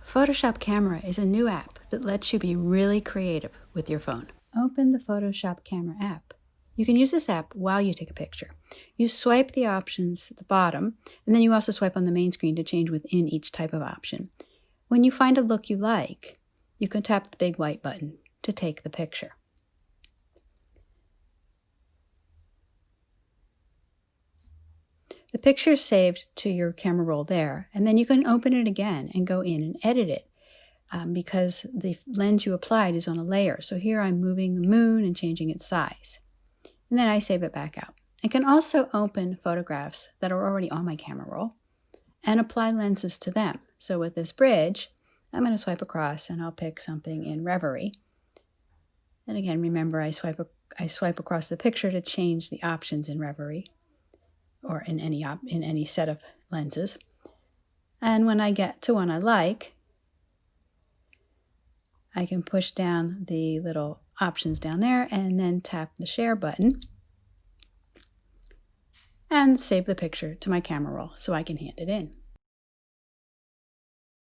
Photoshop Camera is a new app that lets you be really creative with your phone. Open the Photoshop Camera app. You can use this app while you take a picture. You swipe the options at the bottom, and then you also swipe on the main screen to change within each type of option. When you find a look you like, you can tap the big white button to take the picture. The picture is saved to your camera roll there, and then you can open it again and go in and edit it because the lens you applied is on a layer. So here I'm moving the moon and changing its size. And then I save it back out. I can also open photographs that are already on my camera roll and apply lenses to them. So with this bridge, I'm going to swipe across and I'll pick something in Reverie. And again, remember I swipe across the picture to change the options in Reverie or in any set of lenses. And when I get to one I like, I can push down the little options down there and then tap the share button and save the picture to my camera roll so I can hand it in.